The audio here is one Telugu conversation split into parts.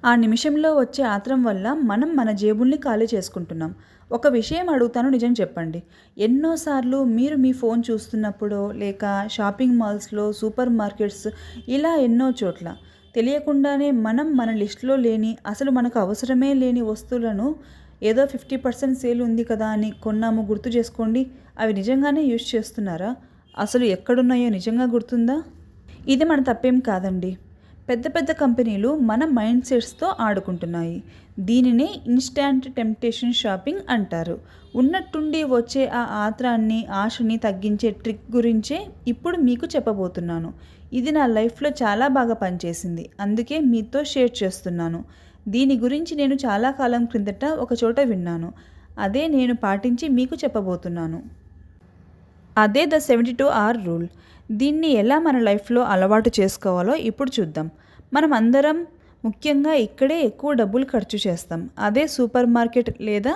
ఆ నిమిషంలో వచ్చే ఆత్రం వల్ల మనం మన జేబుల్ని ఖాళీ చేసుకుంటున్నాం. ఒక విషయం అడుగుతాను, నిజం చెప్పండి. ఎన్నోసార్లు మీరు మీ ఫోన్ చూస్తున్నప్పుడో, లేక షాపింగ్ మాల్స్‌లో, సూపర్ మార్కెట్స్ ఇలా ఎన్నో చోట్ల తెలియకుండానే మనం మన లిస్ట్‌లో లేని, అసలు మనకు అవసరమే లేని వస్తువులను ఏదో 50% సేల్ ఉంది కదా అని కొన్నాము గుర్తు చేసుకోండి. అవి నిజంగానే యూజ్ చేస్తున్నారా? అసలు ఎక్కడున్నాయో నిజంగా గుర్తుందా? ఇది మన తప్పేం కాదండి. పెద్ద పెద్ద కంపెనీలు మన మైండ్ సెట్స్తో ఆడుకుంటున్నాయి. దీనినే ఇన్‌స్టాంట్ టెంప్టేషన్ షాపింగ్ అంటారు. ఉన్నట్టుండి వచ్చే ఆ ఆత్రాన్ని, ఆశని తగ్గించే ట్రిక్ గురించే ఇప్పుడు మీకు చెప్పబోతున్నాను. ఇది నా లైఫ్‌లో చాలా బాగా పనిచేసింది. అందుకే మీతో షేర్ చేస్తున్నాను. దీని గురించి నేను చాలా కాలం క్రిందట ఒక చోట విన్నాను. అదే నేను పాటించి మీకు చెప్పబోతున్నాను. అదే ద 72 అవర్ రూల్. దీన్ని ఎలా మన లైఫ్‌లో అలవాటు చేసుకోవాలో ఇప్పుడు చూద్దాం. మనం అందరం ముఖ్యంగా ఇక్కడే ఎక్కువ డబ్బులు ఖర్చు చేస్తాం. అదే సూపర్ మార్కెట్ లేదా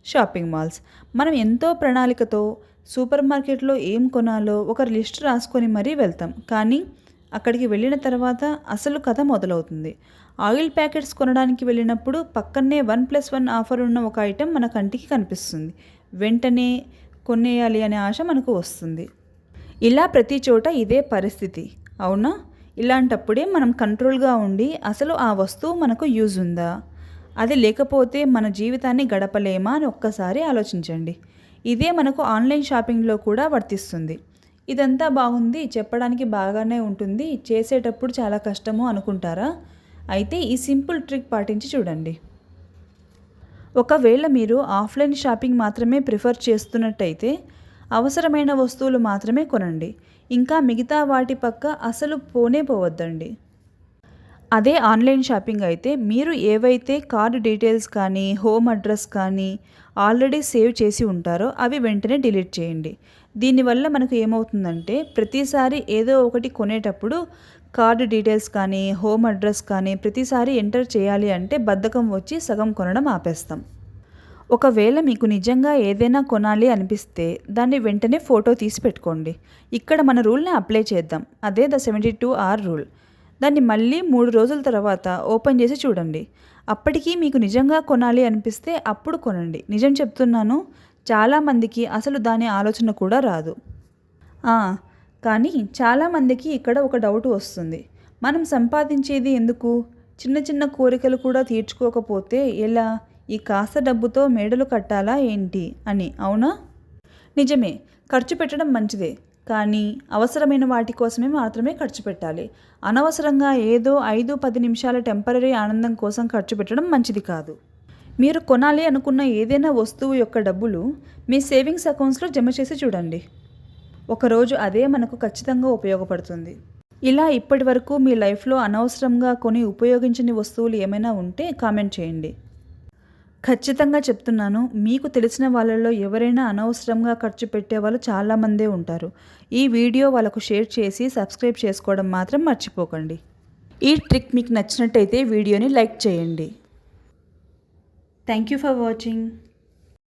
షాపింగ్ మాల్స్. మనం ఎంతో ప్రణాళికతో సూపర్ మార్కెట్‌లో ఏం కొనాలో ఒక లిస్ట్ రాసుకొని మరీ వెళ్తాం. కానీ అక్కడికి వెళ్ళిన తర్వాత అసలు కథ మొదలవుతుంది. ఆయిల్ ప్యాకెట్స్ కొనడానికి వెళ్ళినప్పుడు పక్కనే 1+1 ఆఫర్ ఉన్న ఒక ఐటెం మన కంటికి కనిపిస్తుంది. వెంటనే కొనేయాలి అనే ఆశ మనకు వస్తుంది. ఇలా ప్రతి చోట ఇదే పరిస్థితి, అవునా? ఇలాంటప్పుడే మనం కంట్రోల్గా ఉండి అసలు ఆ వస్తువు మనకు యూజ్ ఉందా, అది లేకపోతే మన జీవితాన్ని గడపలేమా అని ఒక్కసారి ఆలోచించండి. ఇదే మనకు ఆన్లైన్ షాపింగ్లో కూడా వర్తిస్తుంది. ఇదంతా బాగుంది, చెప్పడానికి బాగానే ఉంటుంది, చేసేటప్పుడు చాలా కష్టము అనుకుంటారా? అయితే ఈ సింపుల్ ట్రిక్ పాటించి చూడండి. ఒకవేళ మీరు ఆఫ్లైన్ షాపింగ్ మాత్రమే ప్రిఫర్ చేస్తున్నట్టయితే అవసరమైన వస్తువులు మాత్రమే కొనండి. ఇంకా మిగతా వాటి పక్క అసలు పోనే పోవద్దండి. అదే ఆన్లైన్ షాపింగ్ అయితే మీరు ఏవైతే కార్డ్ డీటెయిల్స్ కానీ, హోమ్ అడ్రస్ కానీ ఆల్రెడీ సేవ్ చేసి ఉంటారో అవి వెంటనే డిలీట్ చేయండి. దీనివల్ల మనకు ఏమవుతుందంటే ప్రతిసారి ఏదో ఒకటి కొనేటప్పుడు కార్డ్ డీటెయిల్స్ కానీ, హోమ్ అడ్రస్ కానీ ప్రతిసారి ఎంటర్ చేయాలి అంటే బద్ధకం వచ్చి సగం కొనడం ఆపేస్తాం. ఒకవేళ మీకు నిజంగా ఏదైనా కొనాలి అనిపిస్తే దాన్ని వెంటనే ఫోటో తీసి పెట్టుకోండి. ఇక్కడ మన రూల్ని అప్లై చేద్దాం. అదే ద 72 అవర్ రూల్. దాన్ని మళ్ళీ 3 రోజుల తర్వాత ఓపెన్ చేసి చూడండి. అప్పటికి మీకు నిజంగా కొనాలి అనిపిస్తే అప్పుడు కొనండి. నిజం చెప్తున్నాను, చాలామందికి అసలు దాని ఆలోచన కూడా రాదు. కానీ చాలామందికి ఇక్కడ ఒక డౌట్ వస్తుంది. మనం సంపాదించేది ఎందుకు? చిన్న చిన్న కోరికలు కూడా తీర్చుకోకపోతే ఎలా? ఈ కాస్త డబ్బుతో మేడలు కట్టాలా ఏంటి అని, అవునా? నిజమే, ఖర్చు పెట్టడం మంచిదే. కానీ అవసరమైన వాటి కోసమే మాత్రమే ఖర్చు పెట్టాలి. అనవసరంగా ఏదో 5-10 నిమిషాల టెంపరరీ ఆనందం కోసం ఖర్చు పెట్టడం మంచిది కాదు. మీరు కొనాలి అనుకున్న ఏదైనా వస్తువు యొక్క డబ్బులు మీ సేవింగ్స్ అకౌంట్స్లో జమ చేసి చూడండి. ఒకరోజు అదే మనకు ఖచ్చితంగా ఉపయోగపడుతుంది. ఇలా ఇప్పటి వరకు మీ లైఫ్లో అనవసరంగా కొని ఉపయోగించని వస్తువులు ఏమైనా ఉంటే కామెంట్ చేయండి. ఖచ్చితంగా చెప్తున్నాను, మీకు తెలిసిన వాళ్ళలో ఎవరైనా అనవసరంగా ఖర్చు పెట్టే వాళ్ళు చాలామందే ఉంటారు. ఈ వీడియో వాళ్ళకు షేర్ చేసి సబ్స్క్రైబ్ చేసుకోవడం మాత్రం మర్చిపోకండి. ఈ ట్రిక్ మీకు నచ్చినట్టయితే వీడియోని లైక్ చేయండి. Thank you for watching.